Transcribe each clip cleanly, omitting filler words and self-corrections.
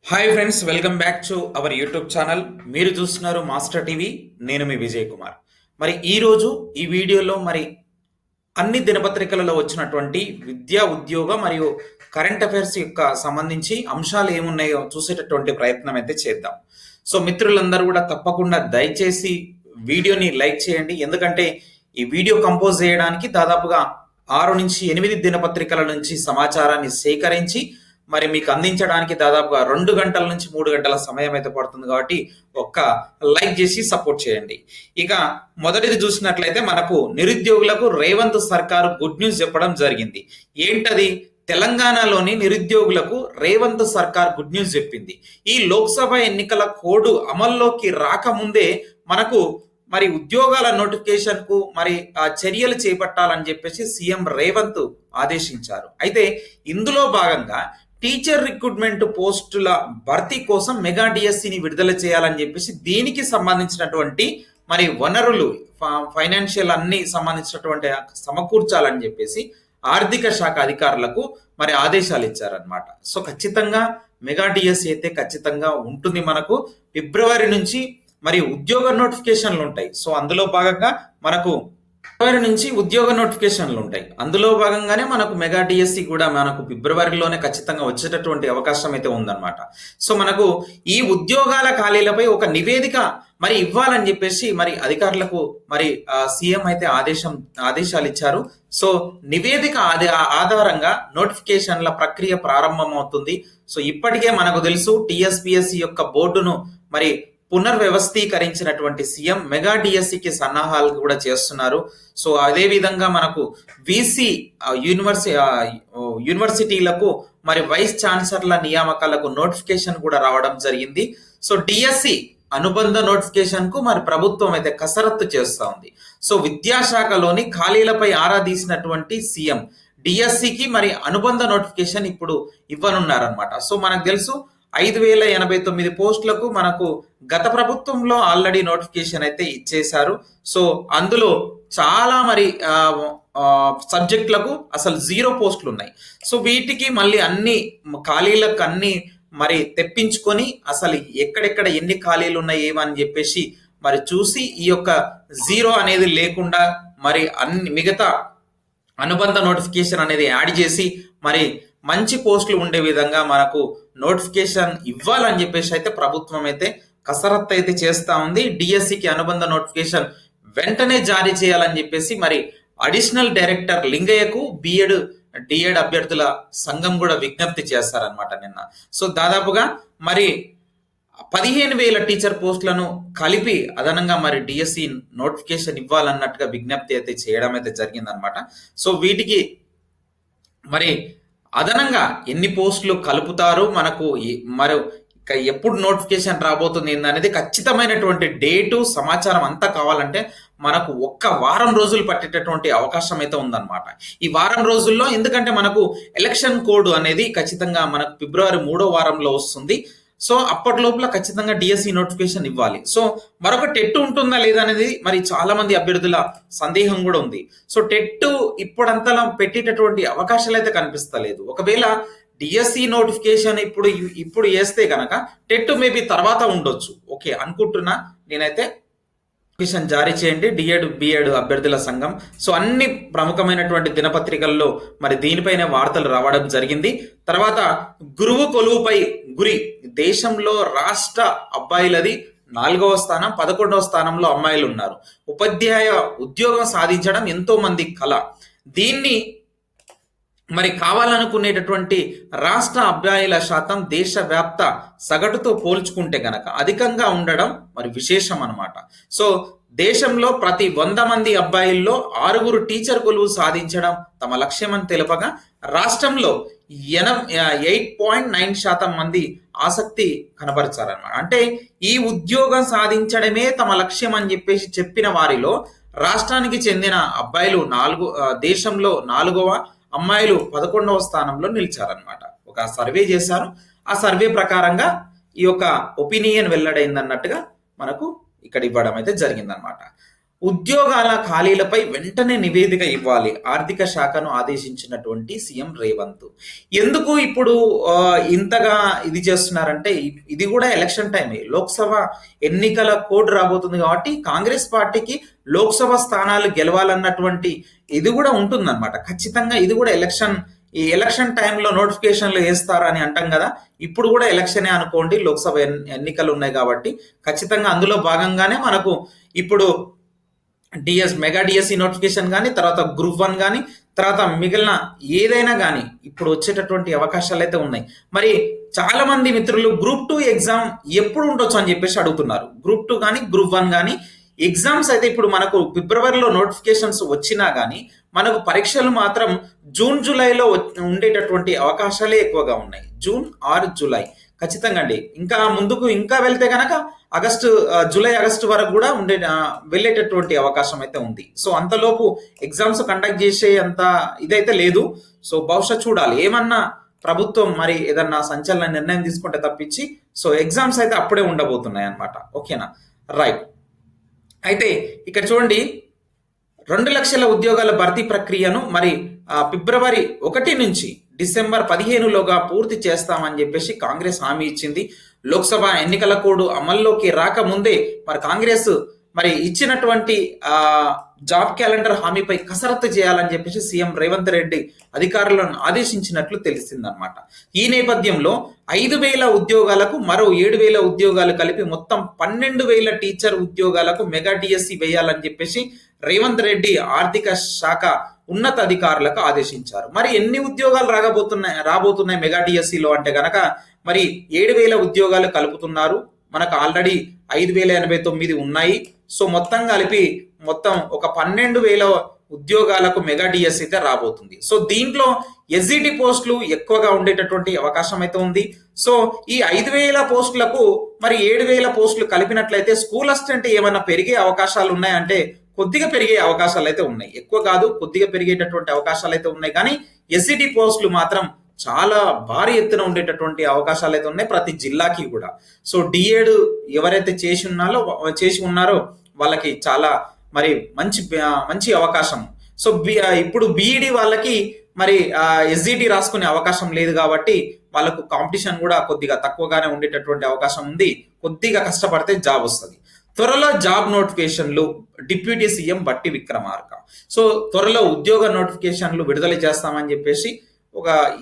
Hi friends, welcome back to our YouTube channel. మీరు చూస్తున్నారు master TV. నేను మీ విజయ్ కుమార్. మరి ఈరోజు ఈ వీడియోలో అన్ని దినపత్రికలలో వచ్చినటువంటి విద్యా ఉద్యోగ మరియు కరెంట్ అఫైర్స్ యొక్క సంబంధించి అంశాలు ఏమున్నాయో చూసేటటువంటి ప్రయత్నం అయితే చేద్దాం. సో మిత్రులందరూ కూడా తప్పకుండా దయచేసి వీడియోని లైక్ చేయండి. ఎందుకంటే ఈ వీడియో కంపోజ్ చేయడానికి దాదాపుగా 6 నుంచి 8 దినపత్రికల నుంచి సమాచారాన్ని సేకరించి మీకు అందించడానికి దాదాపుగా 2 గంటల నుంచి 3 గంటల సమయం అయితే పడుతుంది. కాబట్టి ఒక్క లైక్ చేసి సపోర్ట్ చేయండి. ఇక మొదటిది చూసినట్లయితే మనకు నిరుద్యోగులకు రేవంత్ సర్కారు గుడ్ న్యూస్ చెప్పడం జరిగింది. ఏంటది? తెలంగాణలోని నిరుద్యోగులకు రేవంత్ సర్కార్ గుడ్ న్యూస్ చెప్పింది. ఈ లోక్సభ ఎన్నికల కోడ్ అమల్లోకి రాకముందే మనకు ఉద్యోగాల నోటిఫికేషన్ కు చర్యలు చేపట్టాలని చెప్పేసి సీఎం రేవంత్ ఆదేశించారు. అయితే ఇందులో భాగంగా టీచర్ రిక్రూట్మెంట్ పోస్టుల భర్తీ కోసం మెగా డిఎస్సిని విడుదల చేయాలని చెప్పేసి దీనికి సంబంధించినటువంటి వనరులు ఫైనాన్షియల్ అన్ని సంబంధించినటువంటి సమకూర్చాలని చెప్పేసి ఆర్థిక శాఖ అధికారులకు ఆదేశాలు ఇచ్చారనమాట. సో ఖచ్చితంగా మెగా డిఎస్సి అయితే ఖచ్చితంగా ఉంటుంది. మనకు ఫిబ్రవరి నుంచి ఉద్యోగ నోటిఫికేషన్లు ఉంటాయి. సో అందులో భాగంగా మనకు ఫిబ్రవరి నుంచి ఉద్యోగ నోటిఫికేషన్లు ఉంటాయి. అందులో భాగంగానే మనకు మెగా డిఎస్సి కూడా మనకు ఫిబ్రవరిలోనే ఖచ్చితంగా వచ్చేటటువంటి అవకాశం అయితే ఉందన్నమాట. సో మనకు ఈ ఉద్యోగాల ఖాళీలపై ఒక నివేదిక ఇవ్వాలని చెప్పేసి అధికారులకు సీఎం అయితే ఆదేశాలు ఇచ్చారు. సో నివేదిక ఆధారంగా నోటిఫికేషన్ల ప్రక్రియ ప్రారంభమవుతుంది. సో ఇప్పటికే మనకు తెలుసు టిఎస్పిఎస్సి యొక్క బోర్డును పునర్వ్యవస్థీకరించినటువంటి సీఎం మెగా డిఎస్సికి సన్నాహాలు కూడా చేస్తున్నారు. సో అదే విధంగా మనకు వీసీ యూనివర్సిటీలకు వైస్ ఛాన్సలర్ల నియామకాలకు నోటిఫికేషన్ కూడా రావడం జరిగింది. సో డిఎస్సి అనుబంధ నోటిఫికేషన్ కు ప్రభుత్వం అయితే కసరత్తు చేస్తూ ఉంది. సో విద్యాశాఖలోని ఖాళీలపై ఆరా తీసినటువంటి సీఎం డిఎస్సికి అనుబంధ నోటిఫికేషన్ ఇప్పుడు ఇవ్వనున్నారనమాట. సో మనకు తెలుసు 5089 పోస్టులకు మనకు గత ప్రభుత్వంలో ఆల్రెడీ నోటిఫికేషన్ అయితే ఇచ్చేశారు. సో అందులో చాలా సబ్జెక్టులకు అసలు 0 పోస్టులు ఉన్నాయి. సో వీటికి అన్ని ఖాళీలకు అన్ని తెప్పించుకొని అసలు ఎక్కడెక్కడ ఎన్ని ఖాళీలు ఉన్నాయి ఏమని చెప్పేసి చూసి ఈ యొక్క 0 అనేది లేకుండా అన్ని మిగతా అనుబంధ నోటిఫికేషన్ అనేది యాడ్ చేసి మంచి పోస్టులు ఉండే విధంగా మనకు నోటిఫికేషన్ ఇవ్వాలని చెప్పేసి అయితే ప్రభుత్వం అయితే కసరత్తు అయితే చేస్తా ఉంది. డిఎస్సికి అనుబంధ నోటిఫికేషన్ వెంటనే జారీ చేయాలని చెప్పేసి అడిషనల్ డైరెక్టర్ లింగయ్యకు డిఎడ్ అభ్యర్థుల సంఘం కూడా విజ్ఞప్తి చేస్తారనమాట నిన్న. సో దాదాపుగా 15,000 టీచర్ పోస్టులను కలిపి అదనంగా డిఎస్సి నోటిఫికేషన్ ఇవ్వాలన్నట్టుగా విజ్ఞప్తి అయితే చేయడం అయితే జరిగిందనమాట. సో వీటికి అదనంగా ఎన్ని పోస్టులు కలుపుతారు, ఎప్పుడు నోటిఫికేషన్ రాబోతుంది అనేది ఖచ్చితమైనటువంటి డేటు సమాచారం అంతా కావాలంటే మనకు 1 వారం రోజులు పట్టేటటువంటి అవకాశం అయితే ఉందన్నమాట. ఈ వారం రోజుల్లో ఎందుకంటే మనకు ఎలక్షన్ కోడ్ అనేది ఖచ్చితంగా మనకు ఫిబ్రవరి 3వ వారంలో వస్తుంది. సో అప్పటి లోపల ఖచ్చితంగా డిఎస్సి నోటిఫికేషన్ ఇవ్వాలి. సో మరొక టెట్ ఉంటుందా లేదా అనేది చాలా మంది అభ్యర్థుల సందేహం కూడా ఉంది. సో టెట్ ఇప్పుడంతలా పెట్టేటటువంటి అవకాశాలు అయితే కనిపిస్తలేదు. ఒకవేళ డిఎస్సి నోటిఫికేషన్ ఇప్పుడు వేస్తే కనుక టెట్ మేబీ తర్వాత ఉండొచ్చు. ఓకే అనుకుంటున్నా నేనైతే. నోటిఫికేషన్ జారీ చేయండి బిఎడ్ అభ్యర్థుల సంఘం. సో అన్ని ప్రముఖమైనటువంటి దినపత్రికల్లో దీనిపైనే వార్తలు రావడం జరిగింది. తర్వాత గురువు కొలువుపై గురి దేశంలో రాష్ట్ర అబ్బాయిలది 4వ స్థానం, 11వ స్థానంలో అమ్మాయిలు ఉన్నారు. ఉపాధ్యాయ ఉద్యోగం సాధించడం ఎంతో మంది కల. దీన్ని కావాలనుకునేటటువంటి రాష్ట్ర అబ్బాయిల శాతం దేశవ్యాప్త సగటుతో పోల్చుకుంటే గనక అధికంగా ఉండడం విశేషం అనమాట. సో దేశంలో ప్రతి 100 మంది అబ్బాయిల్లో 6 టీచర్ కొలువు సాధించడం తమ లక్ష్యమని తెలుపగా రాష్ట్రంలో 8.9% మంది ఆసక్తి కనబరిచారన్నమాట. అంటే ఈ ఉద్యోగం సాధించడమే తమ లక్ష్యం అని చెప్పేసి చెప్పిన వారిలో రాష్ట్రానికి చెందిన అబ్బాయిలు దేశంలో 4వ, అమ్మాయిలు 11వ స్థానంలో నిలిచారనమాట. ఒక సర్వే చేశారు. ఆ సర్వే ప్రకారంగా ఈ యొక్క ఒపీనియన్ వెల్లడైంది అన్నట్టుగా మనకు ఇక్కడ ఇవ్వడం అయితే జరిగిందనమాట. ఉద్యోగాల ఖాళీలపై వెంటనే నివేదిక ఇవ్వాలి ఆర్థిక శాఖను ఆదేశించినటువంటి సీఎం రేవంత్. ఎందుకు ఇప్పుడు ఇంతగా ఇది చేస్తున్నారంటే ఇది కూడా ఎలక్షన్ టైమే, లోక్సభ ఎన్నికల కోడ్ రాబోతుంది కాబట్టి కాంగ్రెస్ పార్టీకి లోక్సభ స్థానాలు గెలవాలన్నటువంటి ఇది కూడా ఉంటుందన్నమాట. ఖచ్చితంగా ఇది కూడా ఈ ఎలక్షన్ టైంలో నోటిఫికేషన్లు వేస్తారు అని అంటాం కదా, ఇప్పుడు కూడా ఎలక్షనే అనుకోండి, లోక్సభ ఎన్నికలు ఉన్నాయి కాబట్టి ఖచ్చితంగా అందులో భాగంగానే మనకు ఇప్పుడు మెగా డిఎస్సి నోటిఫికేషన్ కానీ, తర్వాత గ్రూప్ 1 కానీ, తర్వాత మిగిలిన ఏదైనా కానీ ఇప్పుడు వచ్చేటటువంటి అవకాశాలు అయితే ఉన్నాయి. మరి చాలా మంది మిత్రులు గ్రూప్ 2 ఎగ్జామ్ ఎప్పుడు ఉండొచ్చు అని చెప్పేసి అడుగుతున్నారు. గ్రూప్ 2 కానీ గ్రూప్ 1 కానీ ఎగ్జామ్స్ అయితే ఇప్పుడు మనకు ఫిబ్రవరిలో నోటిఫికేషన్స్ వచ్చినా కానీ మనకు పరీక్షలు మాత్రం జూన్ జూలైలో ఉండేటటువంటి అవకాశాలే ఎక్కువగా ఉన్నాయి. జూన్ ఆర్ జూలై ఖచ్చితంగా అండి. ఇంకా ముందుకు ఇంకా వెళ్తే కనుక జూలై ఆగస్టు వరకు కూడా వెళ్ళేటటువంటి అవకాశం అయితే ఉంది. సో అంతలోపు ఎగ్జామ్స్ కండక్ట్ చేసే అంత ఇదైతే లేదు. సో బహుశా చూడాలి, ఏమన్నా ప్రభుత్వం మరి ఏదన్నా సంచలన నిర్ణయం తీసుకుంటే తప్పించి సో ఎగ్జామ్స్ అయితే అప్పుడే ఉండబోతున్నాయి అన్నమాట. ఓకేనా, రైట్. అయితే ఇక్కడ చూడండి, 2 లక్షల ఉద్యోగాల భర్తీ ప్రక్రియను మరి ఫిబ్రవరి 1 నుంచి డిసెంబర్ 15లోగా పూర్తి చేస్తామని చెప్పేసి కాంగ్రెస్ హామీ ఇచ్చింది. లోక్సభ ఎన్నికల కోడ్ అమల్లోకి రాకముందే మరి కాంగ్రెస్ మరి ఇచ్చినటువంటి జాబ్ క్యాలెండర్ హామీపై కసరత్తు చేయాలని చెప్పేసి సీఎం రేవంత్ రెడ్డి అధికారులను ఆదేశించినట్లు తెలిసిందనమాట. ఈ నేపథ్యంలో 5,000 ఉద్యోగాలకు మరో 7,000 ఉద్యోగాలు కలిపి మొత్తం 12,000 టీచర్ ఉద్యోగాలకు మెగా డిఎస్సి వేయాలని చెప్పేసి రేవంత్ రెడ్డి ఆర్థిక శాఖ ఉన్నతాధికారులకు ఆదేశించారు. మరి ఎన్ని ఉద్యోగాలు రాబోతున్నాయి మెగా డిఎస్సిలో అంటే గనక మరి 7,000 ఉద్యోగాలు కలుపుతున్నారు. మనకు ఆల్రెడీ 5,089 ఉన్నాయి. సో మొత్తం కలిపి ఒక 12,000 ఉద్యోగాలకు మెగా డిఎస్సి అయితే రాబోతుంది. సో దీంట్లో ఎస్జిటి పోస్టులు ఎక్కువగా ఉండేటటువంటి అవకాశం అయితే ఉంది. సో ఈ 5,000 పోస్టులకు మరి 7,000 పోస్టులు కలిపినట్లయితే స్కూల్ అసిస్టెంట్ ఏమైనా పెరిగే అవకాశాలు ఉన్నాయంటే కొద్దిగా పెరిగే అవకాశాలు అయితే ఉన్నాయి. ఎక్కువ కాదు, కొద్దిగా పెరిగేటటువంటి అవకాశాలు అయితే ఉన్నాయి. కానీ ఎస్జిటి పోస్టులు మాత్రం చాలా భారీ ఎత్తున ఉండేటటువంటి అవకాశాలు అయితే ఉన్నాయి ప్రతి జిల్లాకి కూడా. సో డిఎడ్ ఎవరైతే చేసి ఉన్నారో వాళ్ళకి చాలా మరి మంచి అవకాశం. సో ఇప్పుడు బిఈడి వాళ్ళకి మరి ఎస్జిటి రాసుకునే అవకాశం లేదు కాబట్టి వాళ్ళకు కాంపిటీషన్ కూడా కొద్దిగా తక్కువగానే ఉండేటటువంటి అవకాశం ఉంది. కొద్దిగా కష్టపడితే జాబ్ వస్తుంది. త్వరలో జాబ్ నోటిఫికేషన్లు డిప్యూటీ సీఎం బట్టి విక్రమార్క. సో త్వరలో ఉద్యోగ నోటిఫికేషన్లు విడుదల చేస్తామని చెప్పేసి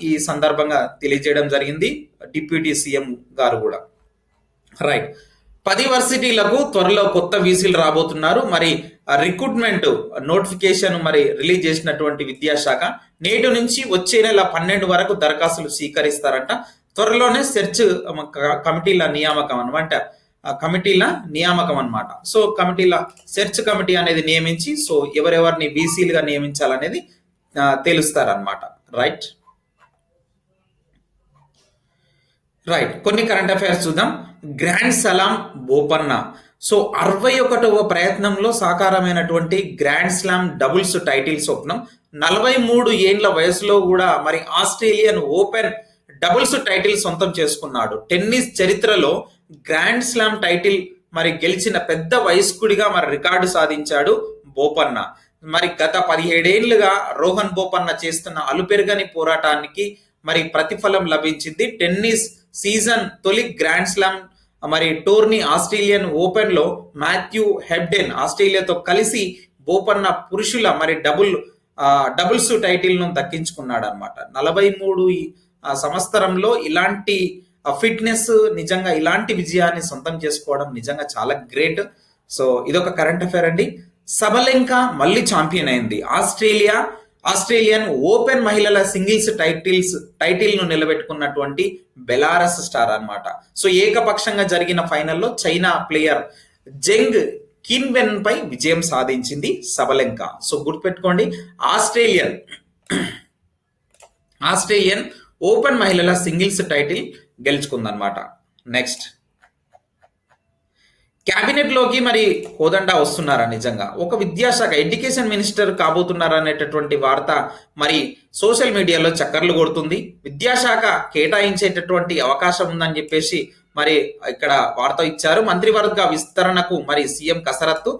ఈ సందర్భంగా తెలియజేయడం జరిగింది డిప్యూటీ సీఎం గారు కూడా. రైట్. 10 వర్సిటీలకు త్వరలో కొత్త వీసీలు రాబోతున్నారు. మరి రిక్రూట్మెంట్ నోటిఫికేషన్ మరి రిలీజ్ చేసినటువంటి విద్యాశాఖ నేటి నుంచి వచ్చే నెల 12 వరకు దరఖాస్తులు స్వీకరిస్తారంట. త్వరలోనే సెర్చ్ కమిటీల నియామకం అన్నమాట. సో సెర్చ్ కమిటీ అనేది నియమించి సో ఎవరెవరిని వీసీలుగా నియమించాలనేది తెలుస్తారనమాట. రైట్. కొన్ని కరెంట్ అఫైర్స్ చూద్దాం. గ్రాండ్ సలాం బోపన్న. సో 61వ ప్రయత్నంలో సాకారమైనటువంటి గ్రాండ్ స్లామ్ డబుల్స్ టైటిల్ స్వప్నం. 43 ఏండ్ల వయసులో కూడా మరి ఆస్ట్రేలియన్ ఓపెన్ డబుల్స్ టైటిల్ సొంతం చేసుకున్నాడు. టెన్నిస్ చరిత్రలో గ్రాండ్ స్లామ్ టైటిల్ మరి గెలిచిన పెద్ద వయస్కుడిగా మరి రికార్డు సాధించాడు బోపన్న. మరి గత 17 ఏళ్లుగా రోహన్ బోపన్న చేస్తున్న అలుపెరగని పోరాటానికి మరి ప్రతిఫలం లభించింది. టెన్నిస్ సీజన్ తొలి గ్రాండ్ స్లామ్ మరి టోర్నీ ఆస్ట్రేలియన్ ఓపెన్ లో మాథ్యూ హెబ్డెన్ ఆస్ట్రేలియాతో కలిసి బోపన్న పురుషుల మరి డబుల్స్ టైటిల్ ను దక్కించుకున్నాడు అనమాట. 43 సంవత్సరంలో ఇలాంటి ఫిట్నెస్, నిజంగా ఇలాంటి విజయాన్ని సొంతం చేసుకోవడం నిజంగా చాలా గ్రేట్. సో ఇదొక కరెంట్ అఫైర్ అండి. సబలెంక మళ్ళీ ఛాంపియన్ అయింది. ఆస్ట్రేలియన్ ఓపెన్ మహిళల సింగిల్స్ టైటిల్ ను నిలబెట్టుకున్నటువంటి బెలారస్ స్టార్ అన్నమాట. సో ఏకపక్షంగా జరిగిన ఫైనల్లో చైనా ప్లేయర్ జెంగ్ కిన్వెన్ పై విజయం సాధించింది సబలెంక. సో గుర్తుపెట్టుకోండి, ఆస్ట్రేలియన్ ఓపెన్ మహిళల సింగిల్స్ టైటిల్ గెలుచుకుందనమాట. నెక్స్ట్, క్యాబినెట్ లోకి మరి కోదండా వస్తున్నారా? నిజంగా ఒక విద్యాశాఖ ఎడ్యుకేషన్ మినిస్టర్ కాబోతున్నారా అనేటటువంటి వార్త మరి సోషల్ మీడియాలో చక్కర్లు కొడుతుంది. విద్యాశాఖ కేటాయించేటటువంటి అవకాశం ఉందని చెప్పేసి మరి ఇక్కడ వార్త ఇచ్చారు. మంత్రివర్గ విస్తరణకు మరి సీఎం కసరత్తు.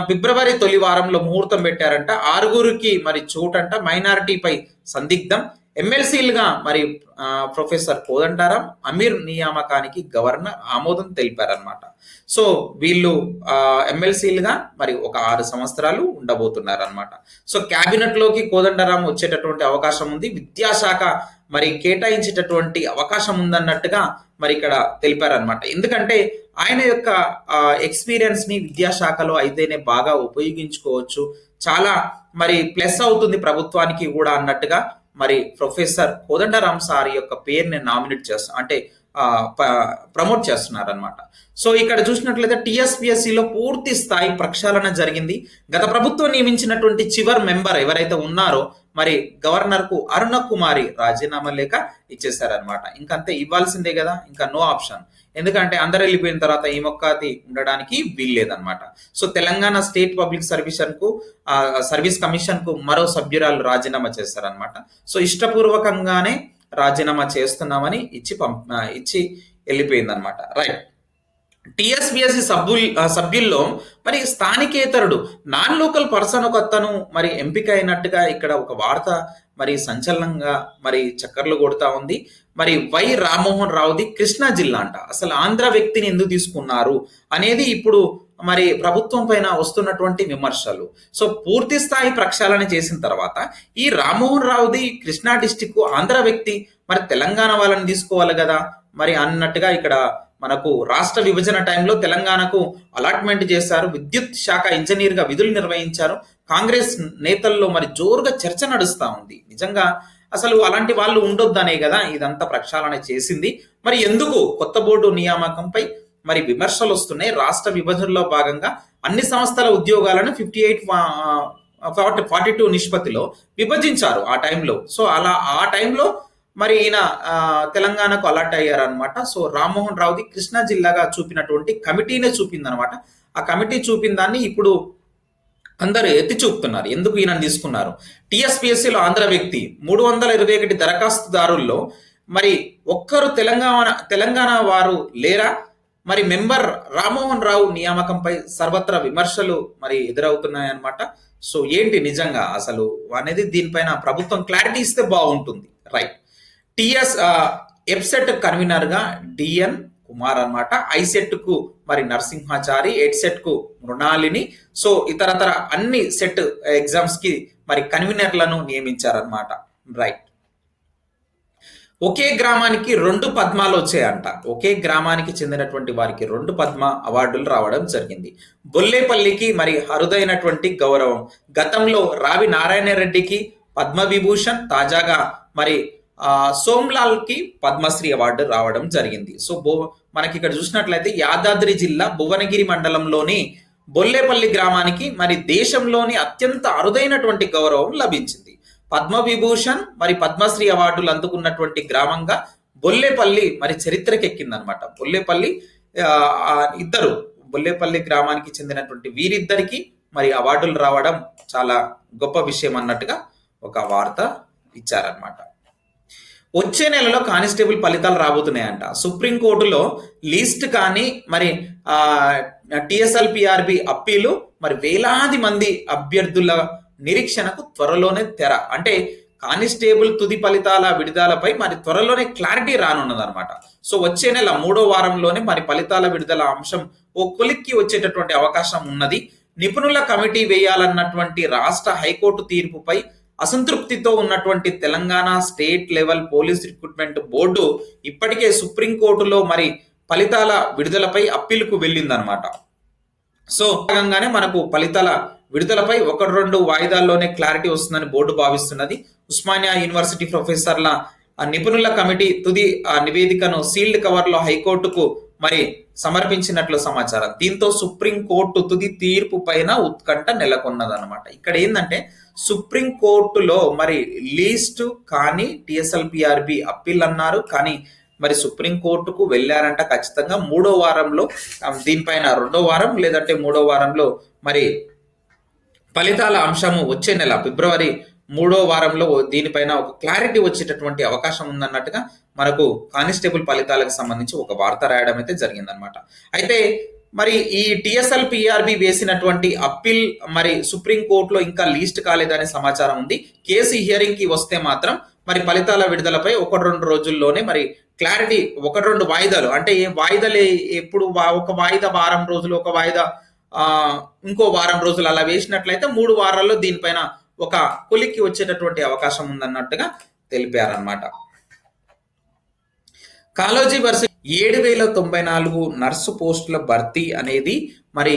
ఫిబ్రవరి తొలి వారంలో ముహూర్తం పెట్టారంట. 6గురికి మరి చోటంట. మైనారిటీపై సందిగ్ధం. ఎమ్మెల్సీలుగా మరి ప్రొఫెసర్ కోదండరాం, అమీర్ నియామకానికి గవర్నర్ ఆమోదం తెలిపారనమాట. సో వీళ్ళు ఎమ్మెల్సీలుగా మరి ఒక 6 సంవత్సరాలు ఉండబోతున్నారనమాట. సో క్యాబినెట్ లోకి కోదండరాం వచ్చేటటువంటి అవకాశం ఉంది. విద్యాశాఖ మరి కేటాయించేటటువంటి అవకాశం ఉందన్నట్టుగా మరి ఇక్కడ తెలిపారనమాట. ఎందుకంటే ఆయన యొక్క ఎక్స్పీరియన్స్ ని విద్యాశాఖలో అయితేనే బాగా ఉపయోగించుకోవచ్చు, చాలా మరి ప్లస్ అవుతుంది ప్రభుత్వానికి కూడా అన్నట్టుగా మరి ప్రొఫెసర్ కోదండరాం సార్ యొక్క పేరుని నామినేట్ చేస్తా అంటే ప్రమోట్ చేస్తున్నారు అనమాట. సో ఇక్కడ చూసినట్లయితే టీఎస్పీఎస్సీలో పూర్తి స్థాయి ప్రక్షాళన జరిగింది. గత ప్రభుత్వం నియమించినటువంటి చివరి మెంబర్ ఎవరైతే ఉన్నారో మరి గవర్నర్ కు అరుణ కుమారి రాజీనామా లేఖ ఇచ్చేసారనమాట. ఇంకంతే, ఇవ్వాల్సిందే కదా, ఇంకా నో ఆప్షన్. ఎందుకంటే అందరు వెళ్ళిపోయిన తర్వాత ఈ మొక్కది ఉండడానికి వీల్లేదనమాట. So Telangana state public service commission కు మరో సభ్యురాలు రాజీనామా చేస్తారనమాట. సో ఇష్టపూర్వకంగానే రాజీనామా చేస్తున్నామని ఇచ్చి వెళ్ళిపోయిందనమాట. రైట్. టీఎస్పీఎస్సీ సభ్యుల్లో మరి స్థానికేతరుడు నాన్ లోకల్ పర్సన్ ఒక అతను మరి ఎంపిక అయినట్టుగా ఇక్కడ ఒక వార్త మరి సంచలనంగా మరి చక్కర్లు కొడుతా ఉంది. మరి వై రామ్మోహన్ రావుది కృష్ణా జిల్లా అంట. అసలు ఆంధ్ర వ్యక్తిని ఎందుకు తీసుకున్నారు అనేది ఇప్పుడు మరి ప్రభుత్వం పైన వస్తున్నటువంటి విమర్శలు. సో పూర్తి స్థాయి ప్రక్షాళన చేసిన తర్వాత ఈ రామ్మోహన్ రావుది కృష్ణా డిస్టిక్ ఆంధ్ర వ్యక్తి, మరి తెలంగాణ వాళ్ళని తీసుకోవాలి కదా మరి అన్నట్టుగా ఇక్కడ మనకు రాష్ట్ర విభజన టైంలో తెలంగాణకు అలాట్మెంట్ చేశారు. విద్యుత్ శాఖ ఇంజనీర్ గా విధులు నిర్వహించారు. కాంగ్రెస్ నేతల్లో మరి జోరుగా చర్చ నడుస్తా ఉంది. నిజంగా అసలు అలాంటి వాళ్ళు ఉండొద్దనే కదా ఇదంతా ప్రక్షాళన చేసింది. మరి ఎందుకు కొత్త బోర్డు నియామకంపై మరి విమర్శలు వస్తున్నాయి. రాష్ట్ర విభజనలో భాగంగా అన్ని సంస్థల ఉద్యోగాలను 58-42 నిష్పత్తిలో విభజించారు ఆ టైంలో. సో అలా ఆ టైంలో మరి ఈయన తెలంగాణకు అలర్ట్ అయ్యారనమాట. సో రామ్మోహన్ రావుది కృష్ణా జిల్లాగా చూపినటువంటి కమిటీనే చూపిందనమాట. ఆ కమిటీ చూపిన దాన్ని ఇప్పుడు అందరూ ఎత్తి చూపుతున్నారు. ఎందుకు ఈయన తీసుకున్నారు? టీఎస్పీఎస్సీలో ఆంధ్ర వ్యక్తి 321 దరఖాస్తుదారుల్లో మరి ఒక్కరు తెలంగాణ వారు లేరా? మరి మెంబర్ రామ్మోహన్ రావు నియామకంపై సర్వత్రా విమర్శలు మరి ఎదురవుతున్నాయన్నమాట. సో ఏంటి నిజంగా అసలు అనేది దీనిపైన ప్రభుత్వం క్లారిటీ ఇస్తే బాగుంటుంది. రైట్. ఎఫ్సెట్ కన్వీనర్ గా డిఎన్ కుమార్ అనమాట. ఐసెట్ కు మరి నరసింహాచారి, ఎడ్సెట్ కు మృణాలిని. సో ఇతరతర అన్ని సెట్ ఎగ్జామ్స్ కి మరి కన్వీనర్లను నియమించారనమాట. రైట్. ఒకే గ్రామానికి 2 పద్మాలు వచ్చాయంట. ఒకే గ్రామానికి చెందినటువంటి వారికి 2 పద్మ అవార్డులు రావడం జరిగింది. బొల్లేపల్లికి మరి అరుదైనటువంటి గౌరవం. గతంలో రావి నారాయణ రెడ్డికి పద్మవిభూషణ్, తాజాగా మరి సోమ్లాల్ కి పద్మశ్రీ అవార్డు రావడం జరిగింది. సో మనకి ఇక్కడ చూసినట్లయితే యాదాద్రి జిల్లా భువనగిరి మండలంలోని బొల్లేపల్లి గ్రామానికి మరి దేశంలోని అత్యంత అరుదైనటువంటి గౌరవం లభించింది. పద్మవిభూషణ్ మరి పద్మశ్రీ అవార్డులు అందుకున్నటువంటి గ్రామంగా బొల్లేపల్లి మరి చరిత్రకెక్కిందనమాట. బొల్లేపల్లి గ్రామానికి చెందినటువంటి వీరిద్దరికి మరి అవార్డులు రావడం చాలా గొప్ప విషయం అన్నట్టుగా ఒక వార్త ఇచ్చారనమాట. వచ్చే నెలలో కానిస్టేబుల్ ఫలితాలు రాబోతున్నాయంట. సుప్రీంకోర్టులో లీస్ట్ కానీ మరి టిఎస్ఎల్పిఆర్బి అప్పీలు మరి వేలాది మంది అభ్యర్థుల నిరీక్షణకు త్వరలోనే తెర. అంటే కానిస్టేబుల్ తుది ఫలితాల విడుదలపై మరి త్వరలోనే క్లారిటీ రానున్నదన్నమాట. సో వచ్చే నెల 3వ వారంలోనే మరి ఫలితాల విడుదల అంశం ఓ కొలిక్కి వచ్చేటటువంటి అవకాశం ఉన్నది. నిపుణుల కమిటీ వేయాలన్నటువంటి రాష్ట్ర హైకోర్టు తీర్పుపై అసంతృప్తితో ఉన్నటువంటి Telangana state level police recruitment board ఇప్పటికే సుప్రీంకోర్టులో మరి ఫలితాల విడుదలపై అప్పీలుకు వెళ్ళిందనమాట. సో భాగంగానే మనకు ఫలితాల విడుదలపై 1-2 వాయిదాల్లోనే క్లారిటీ వస్తుందని బోర్డు భావిస్తున్నది. ఉస్మానియా యూనివర్సిటీ ప్రొఫెసర్ల నిపుణుల కమిటీ తుది నివేదికను సీల్డ్ కవర్ లో హైకోర్టుకు మరి సమర్పించినట్లు సమాచారం. దీంతో సుప్రీంకోర్టు తుది తీర్పు పైన ఉత్కంఠ నెలకొన్నదన్నమాట. ఇక్కడ ఏంటంటే సుప్రీంకోర్టులో మరి లీస్ట్ కానీ టిఎస్ఎల్పిఆర్బి అప్పీల్ అన్నారు, కానీ మరి సుప్రీంకోర్టుకు వెళ్ళారంట. ఖచ్చితంగా 3వ వారంలో దీనిపైన 2వ వారం లేదంటే 3వ వారంలో మరి ఫలితాల అంశము వచ్చే నెల ఫిబ్రవరి 3వ వారంలో దీనిపైన ఒక క్లారిటీ వచ్చేటటువంటి అవకాశం ఉందన్నట్టుగా మనకు కానిస్టేబుల్ ఫలితాలకు సంబంధించి ఒక వార్త రాయడం అయితే జరిగిందనమాట. అయితే మరి ఈ టిఎస్ఎల్ పిఆర్బి వేసినటువంటి అప్పీల్ మరి సుప్రీం కోర్టులో ఇంకా లీస్ట్ కాలేదనే సమాచారం ఉంది. కేసు హియరింగ్ కి వస్తే మాత్రం మరి ఫలితాల విడుదలపై 1-2 రోజుల్లోనే మరి క్లారిటీ, 1-2 వాయిదాలు అంటే వాయిదాలు ఎప్పుడు ఒక వాయిదా వారం రోజులు, ఒక వాయిదా ఇంకో వారం రోజులు అలా వేసినట్లయితే 3 వారాల్లో దీనిపైన ఒక కొలిక్కి వచ్చేటటువంటి అవకాశం ఉందన్నట్టుగా తెలిపారనమాట. కాలోజీ వర్సిటీ 7,094 నర్సు పోస్టుల భర్తీ అనేది మరి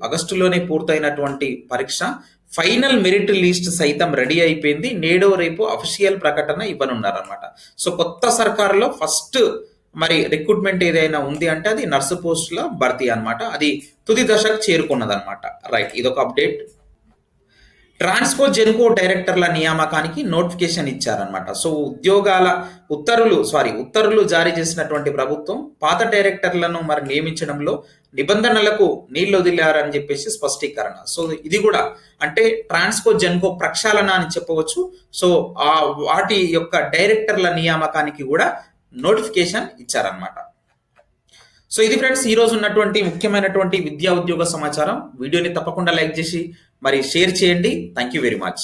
ఆగస్టులోనే పూర్తయినటువంటి పరీక్ష. ఫైనల్ మెరిట్ లిస్ట్ సైతం రెడీ అయిపోయింది. నేడో రేపు అఫీషియల్ ప్రకటన ఇవ్వనున్నారనమాట. సో కొత్త సర్కారులో ఫస్ట్ మరి రిక్రూట్మెంట్ ఏదైనా ఉంది అంటే అది నర్సు పోస్టుల భర్తీ అనమాట. అది తుది దశకు చేరుకున్నదనమాట. రైట్, ఇదొక అప్డేట్. ట్రాన్స్కో జెన్కో డైరెక్టర్ల నియామకానికి నోటిఫికేషన్ ఇచ్చారనమాట. సో ఉత్తర్వులు జారీ చేసినటువంటి ప్రభుత్వం పాత డైరెక్టర్లను మరి నియమించడంలో నిబంధనలకు నీళ్లు వదిలారని చెప్పేసి స్పష్టీకరణ. సో ఇది కూడా అంటే ట్రాన్స్కో జెన్కో ప్రక్షాళన అని చెప్పవచ్చు. సో వాటి యొక్క డైరెక్టర్ల నియామకానికి కూడా నోటిఫికేషన్ ఇచ్చారనమాట. సో ఇది ఫ్రెండ్స్ ఈ రోజు ఉన్నటువంటి ముఖ్యమైనటువంటి విద్యా ఉద్యోగ సమాచారం. వీడియోని తప్పకుండా లైక్ చేసి మరి షేర్ చేయండి. Thank you very much.